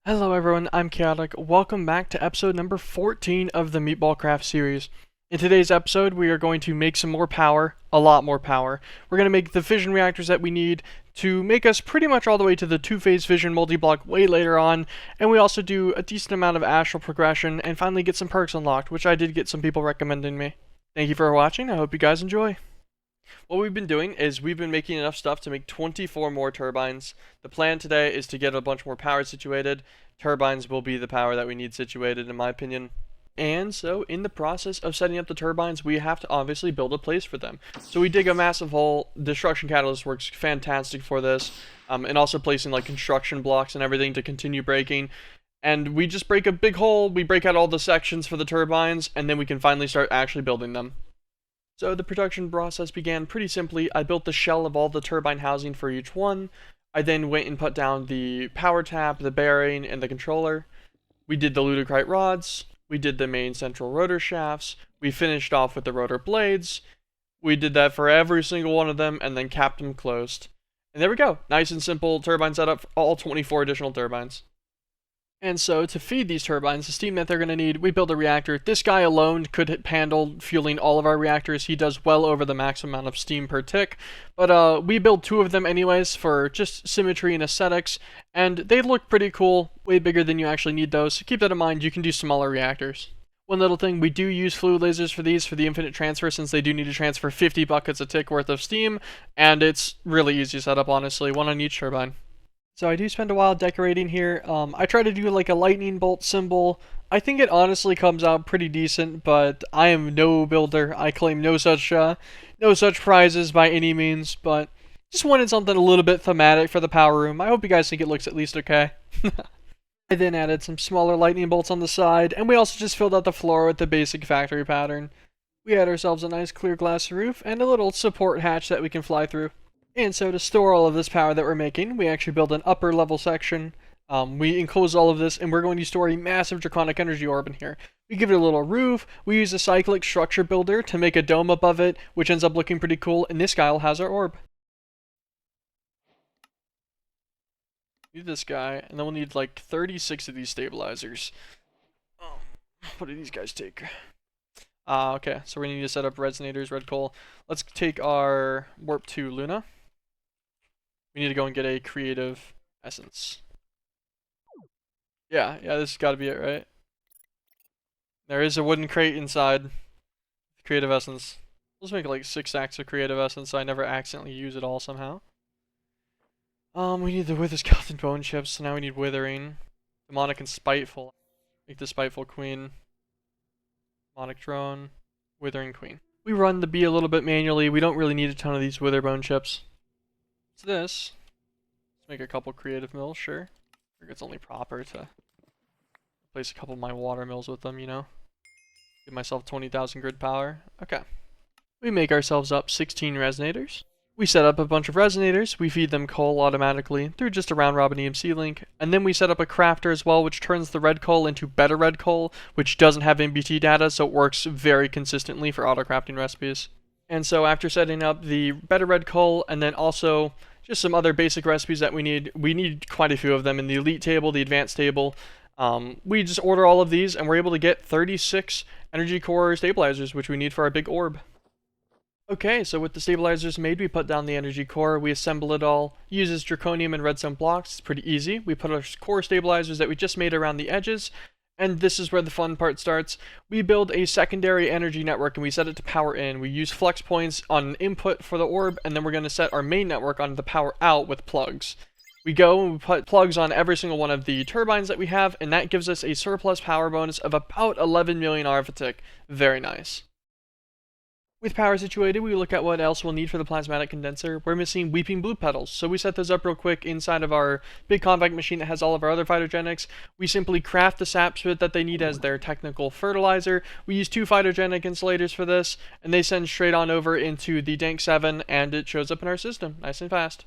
Hello everyone, I'm Chaotic. Welcome back to episode number 14 of the Meatballcraft series. In today's episode, we are going to make some more power, a lot more power. We're going to make the fission reactors that we need to make us pretty much all the way to the two-phase fission multi-block way later on, and we also do a decent amount of astral progression and finally get some perks unlocked, which I did get some people recommending me. Thank you for watching, I hope you guys enjoy. What we've been doing is we've been making enough stuff to make 24 more turbines. The plan today is to get a bunch more power situated. Turbines will be the power that we need situated, in my opinion. And so, in the process of setting up the turbines, we have to obviously build a place for them. So we dig a massive hole. Destruction Catalyst works fantastic for this. And also placing like construction blocks and everything to continue breaking. And we just break a big hole, we break out all the sections for the turbines, and then we can finally start actually building them. So the production process began pretty simply. I built the shell of all the turbine housing for each one. I then went and put down the power tap, the bearing, and the controller. We did the ludicrite rods. We did the main central rotor shafts. We finished off with the rotor blades. We did that for every single one of them and then capped them closed. And there we go. Nice and simple turbine setup for all 24 additional turbines. And so, to feed these turbines, the steam that they're going to need, we build a reactor. This guy alone could handle fueling all of our reactors. He does well over the max amount of steam per tick. But we build two of them anyways for just symmetry and aesthetics. And they look pretty cool, way bigger than you actually need those. So keep that in mind, you can do smaller reactors. One little thing, we do use fluid lasers for these for the infinite transfer since they do need to transfer 50 buckets a tick worth of steam. And it's really easy to set up, honestly, one on each turbine. So I do spend a while decorating here. I try to do like a lightning bolt symbol. I think it honestly comes out pretty decent, but I am no builder. I claim no such prizes by any means, but just wanted something a little bit thematic for the power room. I hope you guys think it looks at least okay. I then added some smaller lightning bolts on the side, and we also just filled out the floor with the basic factory pattern. We had ourselves a nice clear glass roof and a little support hatch that we can fly through. And so to store all of this power that we're making, we actually build an upper level section. We enclose all of this, and we're going to store a massive draconic energy orb in here. We give it a little roof. We use a cyclic structure builder to make a dome above it, which ends up looking pretty cool, and this guy has our orb. Need this guy, and then we'll need like 36 of these stabilizers. What do these guys take? Okay, so we need to set up resonators, red coal. Let's take our warp to Luna. We need to go and get a creative essence. Yeah, this has got to be it, right? There is a wooden crate inside creative essence. Let's make like 6 stacks of creative essence so I never accidentally use it all somehow. We need the wither skeleton bone chips, so now we need withering. Demonic and spiteful. Make the spiteful queen. Demonic drone. Withering queen. We run the bee a little bit manually. We don't really need a ton of these wither bone chips. What's this? Let's make a couple creative mills, sure. I think it's only proper to replace a couple of my water mills with them, you know? Give myself 20,000 grid power. Okay. We make ourselves up 16 resonators. We set up a bunch of resonators. We feed them coal automatically through just a round robin EMC link. And then we set up a crafter as well, which turns the red coal into better red coal, which doesn't have MBT data, so it works very consistently for auto crafting recipes. And so after setting up the better red coal and then also just some other basic recipes that we need quite a few of them in the elite table, the advanced table. We just order all of these and we're able to get 36 energy core stabilizers, which we need for our big orb. Okay, so with the stabilizers made, we put down the energy core, we assemble it all, uses draconium and redstone blocks, it's pretty easy. We put our core stabilizers that we just made around the edges, and this is where the fun part starts. We build a secondary energy network and we set it to power in. We use flex points on input for the orb, and then we're going to set our main network on the power out with plugs. We go and we put plugs on every single one of the turbines that we have, and that gives us a surplus power bonus of about 11 million RF a tick. Very nice. With power situated, we look at what else we'll need for the plasmatic condenser. We're missing weeping blue petals, so we set those up real quick inside of our big convex machine that has all of our other phytogenics. We simply craft the sap spit that they need as their technical fertilizer. We use 2 phytogenic insulators for this, and they send straight on over into the Dank 7, and it shows up in our system, nice and fast.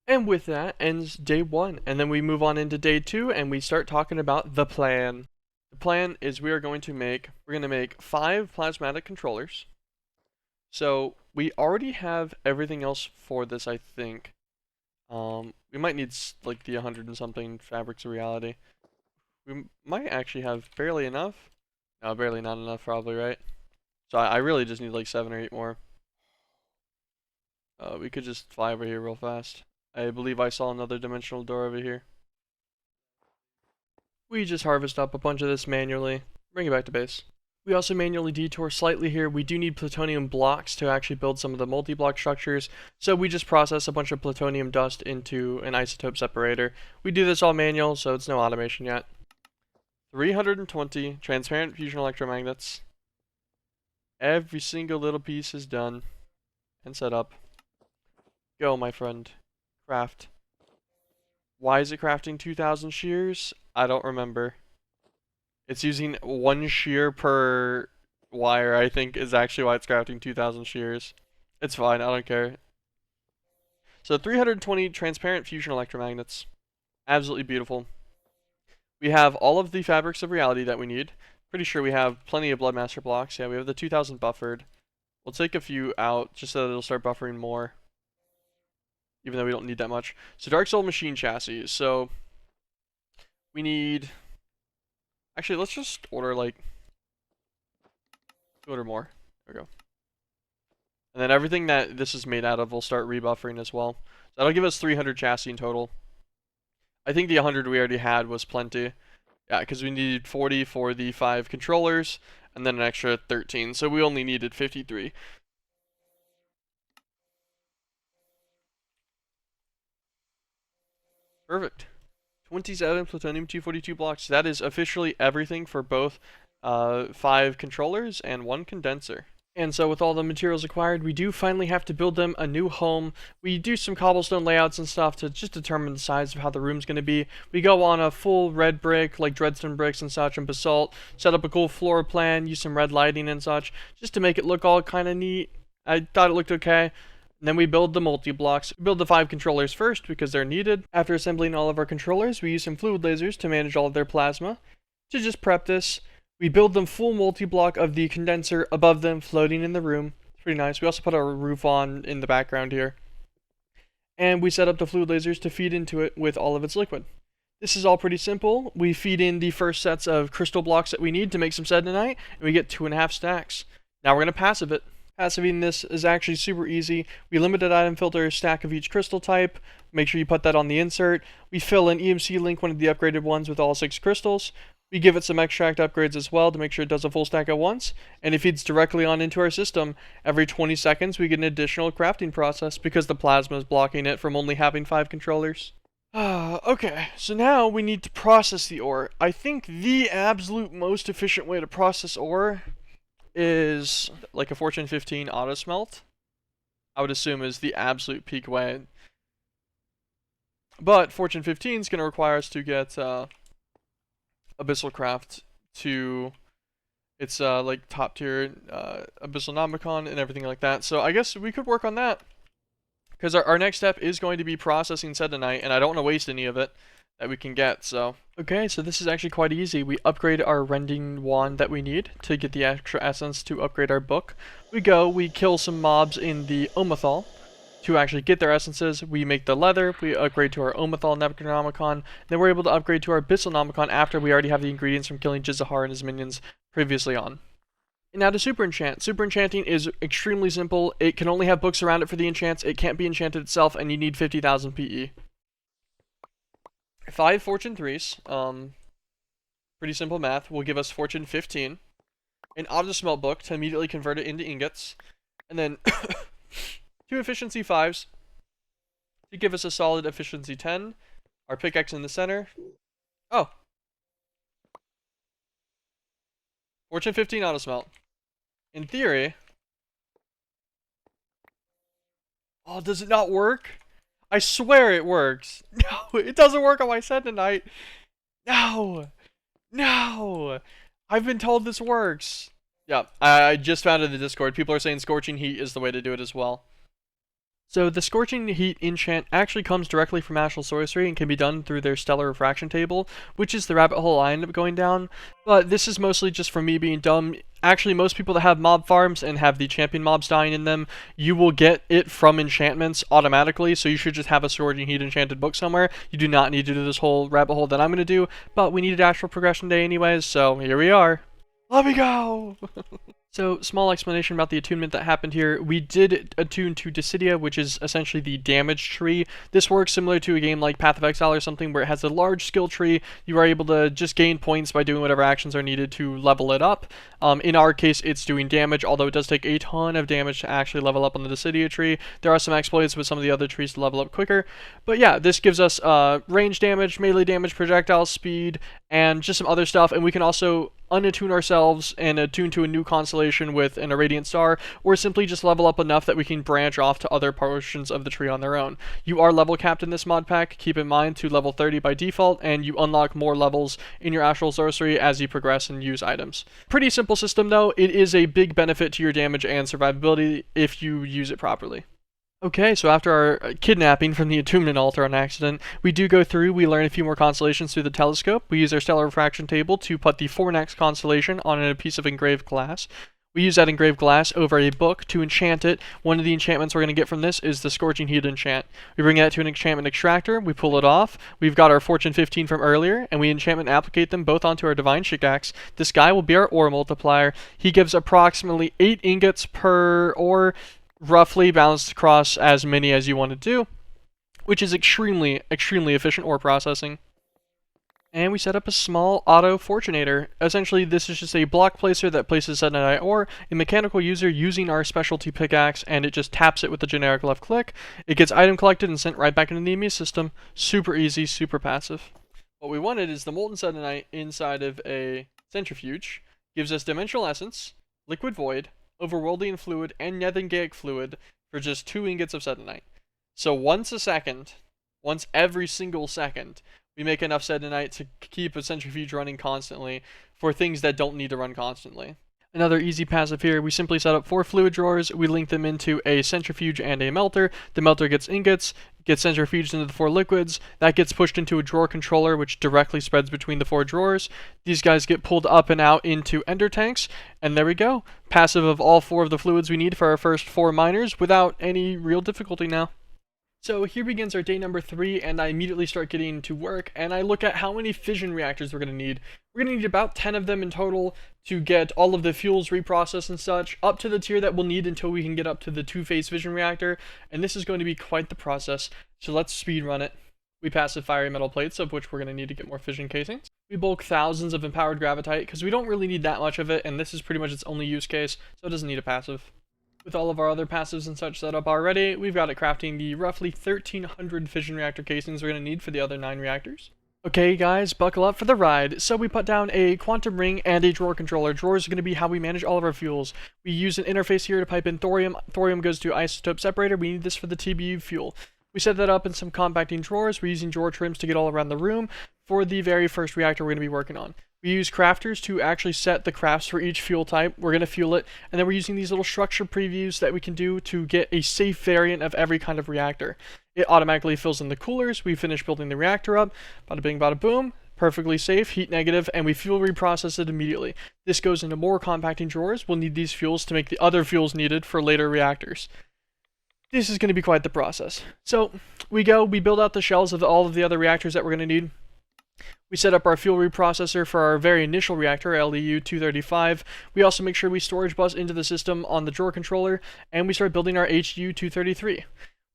And with that ends day 1, and then we move on into day 2, and we start talking about the plan. The plan is we're going to make 5 plasmatic controllers. So we already have everything else for this, I think. We might need like the 100 and something fabrics of reality. We might actually have barely enough. No, barely not enough, probably, right? So I really just need like 7 or 8 more. We could just fly over here real fast. I believe I saw another dimensional door over here. We just harvest up a bunch of this manually, bring it back to base. We also manually detour slightly here. We do need plutonium blocks to actually build some of the multi-block structures, so we just process a bunch of plutonium dust into an isotope separator. We do this all manual, so it's no automation yet. 320 transparent fusion electromagnets. Every single little piece is done and set up. Go, my friend. Craft. Why is it crafting 2,000 shears? I don't remember. It's using 1 shear per wire, I think, is actually why it's crafting 2,000 shears. It's fine, I don't care. So 320 transparent fusion electromagnets. Absolutely beautiful. We have all of the fabrics of reality that we need. Pretty sure we have plenty of Bloodmaster blocks. Yeah, we have the 2,000 buffered. We'll take a few out just so that it'll start buffering more, even though we don't need that much. So Dark Soul machine chassis. So we need... Actually, let's just order like... order more. There we go. And then everything that this is made out of will start rebuffering as well. So that'll give us 300 chassis in total. I think the 100 we already had was plenty. Yeah, because we needed 40 for the 5 controllers, and then an extra 13. So we only needed 53. Perfect. 27 plutonium-242 blocks. That is officially everything for both 5 controllers and 1 condenser. And so with all the materials acquired, we do finally have to build them a new home. We do some cobblestone layouts and stuff to just determine the size of how the room's going to be. We go on a full red brick, like Dreadstone bricks and such, and basalt, set up a cool floor plan, use some red lighting and such, just to make it look all kind of neat. I thought it looked okay. And then we build the multi-blocks. We build the 5 controllers first because they're needed. After assembling all of our controllers, we use some fluid lasers to manage all of their plasma. To just prep this, we build them full multi-block of the condenser above them floating in the room. It's pretty nice. We also put our roof on in the background here. And we set up the fluid lasers to feed into it with all of its liquid. This is all pretty simple. We feed in the first sets of crystal blocks that we need to make some sedonite, and we get 2.5 stacks. Now we're going to passive it. Passiving this is actually super easy. We limited item filter a stack of each crystal type. Make sure you put that on the insert. We fill an EMC link, one of the upgraded ones, with all 6 crystals. We give it some extract upgrades as well to make sure it does a full stack at once, and it feeds directly on into our system. Every 20 seconds we get an additional crafting process because the plasma is blocking it from only having 5 controllers. Okay, so now we need to process the ore. I think the absolute most efficient way to process ore is like a Fortune 15 auto smelt. I would assume is the absolute peak way. But Fortune 15 is going to require us to get Meatballcraft to its like top tier Abyssal Nomicon and everything like that. So I guess we could work on that. Because our next step is going to be processing sedonite, and I don't want to waste any of it that we can get, so. Okay, so this is actually quite easy. We upgrade our rending wand that we need to get the extra essence to upgrade our book. We kill some mobs in the Omethal to actually get their essences. We make the leather, we upgrade to our Omethal Necronomicon, then we're able to upgrade to our Abyssal Nomicon after we already have the ingredients from killing Jizahar and his minions previously on. And now to super enchant. Super enchanting is extremely simple. It can only have books around it for the enchants. It can't be enchanted itself, and you need 50,000 PE. 5 Fortune 3s, pretty simple math, will give us Fortune 15. An auto smelt book to immediately convert it into ingots. And then 2 efficiency 5s to give us a solid efficiency 10. Our pickaxe in the center. Oh. Fortune 15 auto smelt. In theory... Oh, does it not work? I swear it works. No, it doesn't work on my sedonite. No. No. I've been told this works. Yeah, I just found it in the Discord. People are saying scorching heat is the way to do it as well. So the Scorching Heat enchant actually comes directly from Astral Sorcery and can be done through their Stellar Refraction table, which is the rabbit hole I end up going down, but this is mostly just from me being dumb. Actually, most people that have mob farms and have the champion mobs dying in them, you will get it from enchantments automatically, so you should just have a Scorching Heat enchanted book somewhere. You do not need to do this whole rabbit hole that I'm going to do, but we needed Astral Progression Day anyways, so here we are. Let me go! So, small explanation about the attunement that happened here. We did attune to Dissidia, which is essentially the damage tree. This works similar to a game like Path of Exile or something where it has a large skill tree. You are able to just gain points by doing whatever actions are needed to level it up. In our case, it's doing damage, although it does take a ton of damage to actually level up on the Dissidia tree. There are some exploits with some of the other trees to level up quicker. But yeah, this gives us range damage, melee damage, projectile speed, and just some other stuff. And we can also unattune ourselves and attune to a new constellation with an irradiant star, or simply just level up enough that we can branch off to other portions of the tree on their own. You are level capped in this mod pack, keep in mind, to level 30 by default, and you unlock more levels in your Astral Sorcery as you progress and use items. Pretty simple system though. It is a big benefit to your damage and survivability if you use it properly. Okay, so after our kidnapping from the attunement altar on accident, we do go through, we learn a few more constellations through the telescope. We use our stellar refraction table to put the Fornax constellation on a piece of engraved glass. We use that engraved glass over a book to enchant it. One of the enchantments we're going to get from this is the Scorching Heat enchant. We bring that to an enchantment extractor, we pull it off, we've got our Fortune 15 from earlier, and we enchantment applicate them both onto our Divine Shikaxe. This guy will be our ore multiplier. He gives approximately 8 ingots per ore, roughly balanced across as many as you want to do, which is extremely efficient ore processing. And we set up a small auto fortunator. Essentially, this is just a block placer that places Sedenite ore, a mechanical user using our specialty pickaxe, and it just taps it with the generic left click. It gets item collected and sent right back into the enemy system. Super easy, super passive. What we wanted is the molten Sedenite inside of a centrifuge. Gives us dimensional essence, liquid void, overworldian fluid, and nethengaic fluid for just 2 ingots of Sedenite. So once every single second, we make enough Sedenite to keep a centrifuge running constantly for things that don't need to run constantly. Another easy passive here, we simply set up 4 fluid drawers, we link them into a centrifuge and a melter. The melter gets ingots, gets centrifuged into the 4 liquids, that gets pushed into a drawer controller which directly spreads between the 4 drawers. These guys get pulled up and out into ender tanks, and there we go. Passive of all 4 of the fluids we need for our first 4 miners without any real difficulty now. So here begins our day number 3, and I immediately start getting to work, and I look at how many fission reactors we're going to need. We're going to need about 10 of them in total to get all of the fuels reprocessed and such, up to the tier that we'll need until we can get up to the 2-phase fission reactor, and this is going to be quite the process, so let's speed run it. We passive fiery metal plates, of which we're going to need to get more fission casings. We bulk thousands of empowered gravitite, because we don't really need that much of it, and this is pretty much its only use case, so it doesn't need a passive. With all of our other passives and such set up already, we've got it crafting the roughly 1,300 fission reactor casings we're going to need for the other 9 reactors. Okay guys, buckle up for the ride. So we put down a quantum ring and a drawer controller. Drawers are going to be how we manage all of our fuels. We use an interface here to pipe in thorium. Thorium goes to isotope separator. We need this for the TBU fuel. We set that up in some compacting drawers. We're using drawer trims to get all around the room for the very first reactor we're going to be working on. We use crafters to actually set the crafts for each fuel type. We're going to fuel it, and then we're using these little structure previews that we can do to get a safe variant of every kind of reactor. It automatically fills in the coolers. We finish building the reactor up. Bada bing, bada boom. Perfectly safe, heat negative, and we fuel reprocess it immediately. This goes into more compacting drawers. We'll need these fuels to make the other fuels needed for later reactors. This is going to be quite the process. So we build out the shells of all of the other reactors that we're going to need. We set up our fuel reprocessor for our very initial reactor, LEU-235. We also make sure we storage bus into the system on the drawer controller, and we start building our HU-233.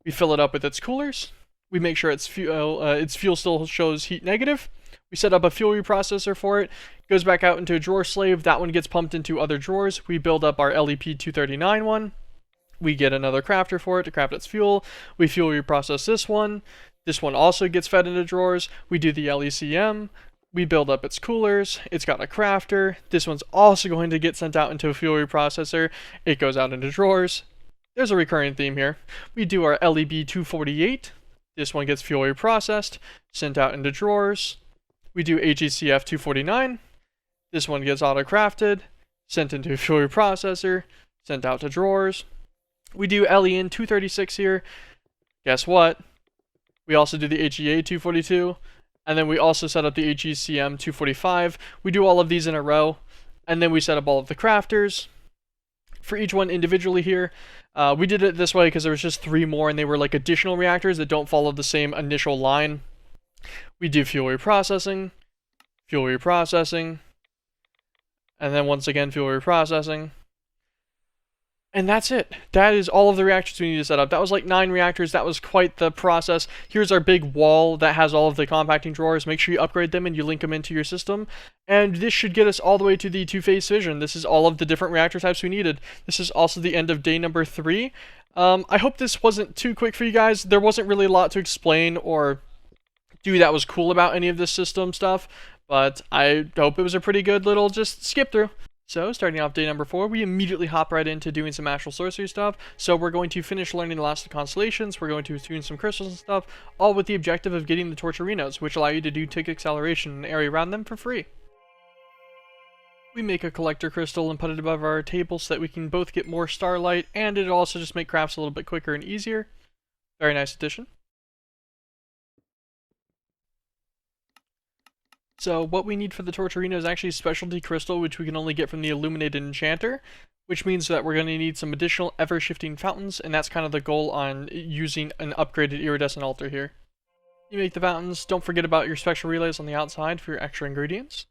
We fill it up with its coolers. We make sure its fuel still shows heat negative. We set up a fuel reprocessor for it. It goes back out into a drawer slave. That one gets pumped into other drawers. We build up our LEP-239 one. We get another crafter for it to craft its fuel. We fuel reprocess this one. This one also gets fed into drawers. We do the LECM. We build up its coolers. It's got a crafter. This one's also going to get sent out into a fuel reprocessor. It goes out into drawers. There's a recurring theme here. We do our LEB-248. This one gets fuel reprocessed, sent out into drawers. We do HECF-249. This one gets auto-crafted, sent into a fuel reprocessor, sent out to drawers. We do LEN 236 here. Guess what? We also do the HEA 242, and then we also set up the HECM 245. We do all of these in a row, and then we set up all of the crafters for each one individually here. We did it this way because there was just 3 more, and they were like additional reactors that don't follow the same initial line. We do fuel reprocessing, and then once again fuel reprocessing. And that's it. That is all of the reactors we need to set up. That was like 9 reactors. That was quite the process. Here's our big wall that has all of the compacting drawers. Make sure you upgrade them and you link them into your system. And this should get us all the way to the 2-phase fission. This is all of the different reactor types we needed. This is also the end of day number 3. I hope this wasn't too quick for you guys. There wasn't really a lot to explain or do that was cool about any of this system stuff. But I hope it was a pretty good little just skip through. So, starting off day number 4, we immediately hop right into doing some astral sorcery stuff. So we're going to finish learning the last of the constellations, we're going to tune some crystals and stuff, all with the objective of getting the Torcherinos, which allow you to do tick acceleration in an area around them for free. We make a collector crystal and put it above our table so that we can both get more starlight, and it'll also just make crafts a little bit quicker and easier. Very nice addition. So what we need for the Torcherino is actually a specialty crystal, which we can only get from the Illuminated Enchanter, which means that we're going to need some additional ever-shifting fountains, and that's kind of the goal on using an upgraded iridescent altar here. You make the fountains, don't forget about your spectral relays on the outside for your extra ingredients.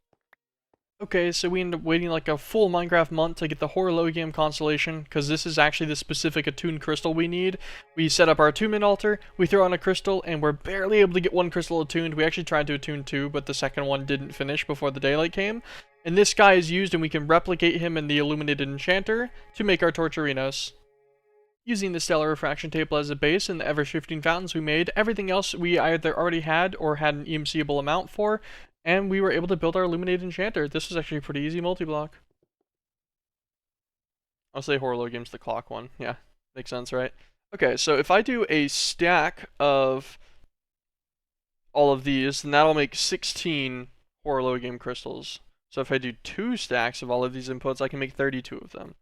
Okay, so we end up waiting like a full Minecraft month to get the Horologium constellation, because this is actually the specific attuned crystal we need. We set up our attunement altar, we throw on a crystal, and we're barely able to get 1 crystal attuned. We actually tried to attune 2, but the second one didn't finish before the daylight came. And this guy is used, and we can replicate him in the Illuminated Enchanter to make our Torcherinos. Using the Stellar Refraction Table as a base and the ever-shifting fountains we made, everything else we either already had or had an EMC-able amount for, and we were able to build our Illuminated Enchanter. This was actually a pretty easy multi-block. I'll say Horologium's the clock one. Yeah, makes sense, right? Okay, so if I do a stack of all of these, then that'll make 16 Horologium crystals. So if I do 2 stacks of all of these inputs, I can make 32 of them.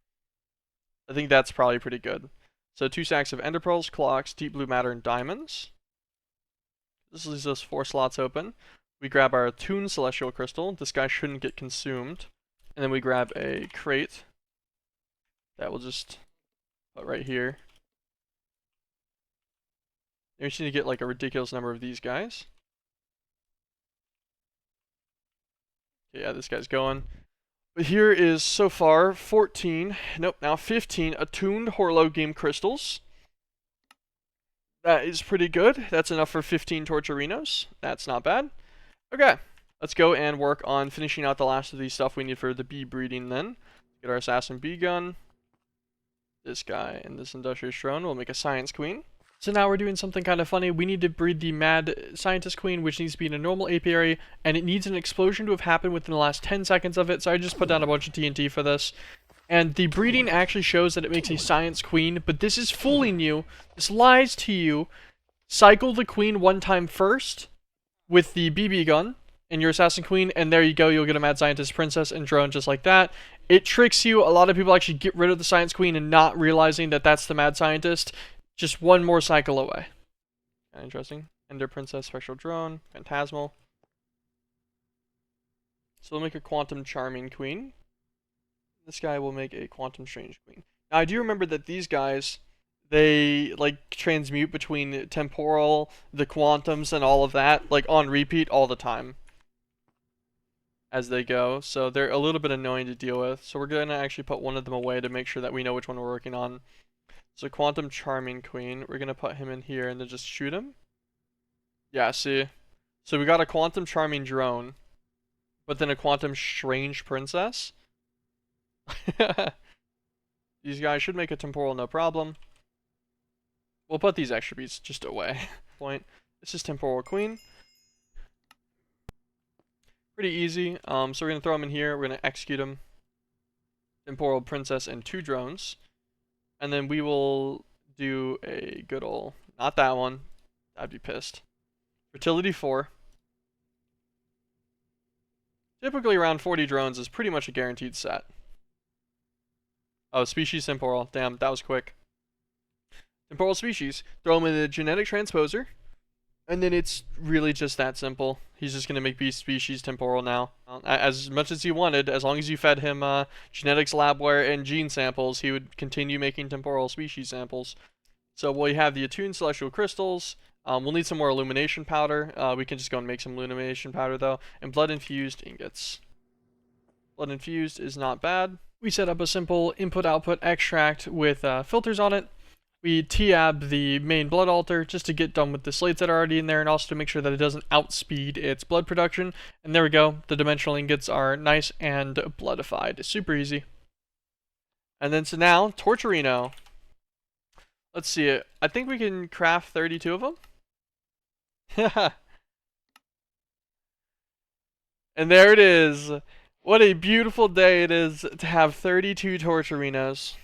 I think that's probably pretty good. So 2 stacks of ender pearls, clocks, deep blue matter, and diamonds. This leaves us 4 slots open. We grab our attuned celestial crystal. This guy shouldn't get consumed. And then we grab a crate that we'll just put right here. And we just need to get like a ridiculous number of these guys. Okay, yeah, this guy's going. But here is so far 14, nope, now 15 attuned Horologium crystals. That is pretty good. That's enough for 15 Torcherinos. That's not bad. Okay, let's go and work on finishing out the last of these stuff we need for the bee breeding then. Get our assassin bee gun. This guy and this industrious drone will make a science queen. So now we're doing something kind of funny. We need to breed the mad scientist queen, which needs to be in a normal apiary, and it needs an explosion to have happened within the last 10 seconds of it, so I just put down a bunch of TNT for this. And the breeding actually shows that it makes a science queen, but this is fooling you. This lies to you. Cycle the queen 1 time first with the BB gun and your assassin queen, and there you go, you'll get a mad scientist princess and drone just like that. It tricks you. A lot of people actually get rid of the science queen and not realizing that that's the mad scientist. Just 1 more cycle away. Kind of interesting. Ender princess, spectral drone, phantasmal. So we'll make a quantum charming queen. This guy will make a quantum strange queen. Now I do remember that these guys, they like transmute between temporal, the quantums, and all of that, like on repeat all the time as they go. So they're a little bit annoying to deal with. So we're gonna actually put one of them away to make sure that we know which one we're working on. So quantum charming queen, we're gonna put him in here and then just shoot him. Yeah, see. So we got a quantum charming drone, but then a quantum strange princess. These guys should make a temporal no problem. We'll put these extra beats just away. Point. This is temporal queen. Pretty easy. So we're gonna throw them in here. We're gonna execute them. Temporal princess and 2 drones, and then we will do a good ol', not that one. I'd be pissed. Fertility 4. Typically around 40 drones is pretty much a guaranteed set. Oh, species temporal. Damn, that was quick. temporal species. Throw him in the genetic transposer, and then it's really just that simple. He's just going to make beast species temporal now. As much as he wanted, as long as you fed him genetics labware and gene samples, he would continue making temporal species samples. So we have the attuned celestial crystals. We'll need some more illumination powder. We can just go and make some illumination powder though. And blood infused ingots. Blood infused is not bad. We set up a simple input-output extract with filters on it. We TAB the main blood altar just to get done with the slates that are already in there and also to make sure that it doesn't outspeed its blood production. And there we go. The dimensional ingots are nice and bloodified. Super easy. And then so now, Torcherino. Let's see it. I think we can craft 32 of them. And there it is. What a beautiful day it is to have 32 Torcherinos.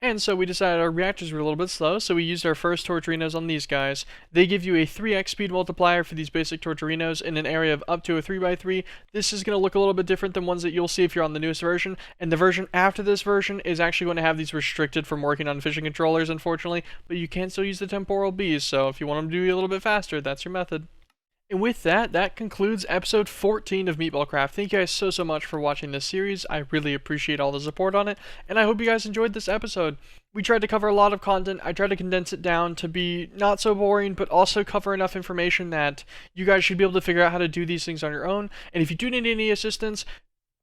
And so we decided our reactors were a little bit slow, so we used our first Torcherinos on these guys. They give you a 3x speed multiplier for these basic Torcherinos in an area of up to a 3x3. This is going to look a little bit different than ones that you'll see if you're on the newest version, and the version after this version is actually going to have these restricted from working on fission controllers, unfortunately, but you can still use the temporal bees, so if you want them to do a little bit faster, that's your method. And with that, that concludes episode 14 of Meatballcraft. Thank you guys so much for watching this series. I really appreciate all the support on it, and I hope you guys enjoyed this episode. We tried to cover a lot of content. I tried to condense it down to be not so boring, but also cover enough information that you guys should be able to figure out how to do these things on your own. And if you do need any assistance,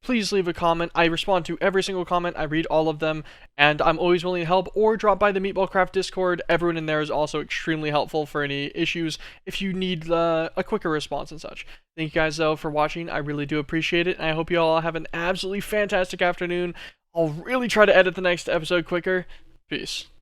please leave a comment. I respond to every single comment. I read all of them, and I'm always willing to help, or drop by the Meatballcraft Discord. Everyone in there is also extremely helpful for any issues if you need a quicker response and such. Thank you guys, though, for watching. I really do appreciate it, and I hope you all have an absolutely fantastic afternoon. I'll really try to edit the next episode quicker. Peace.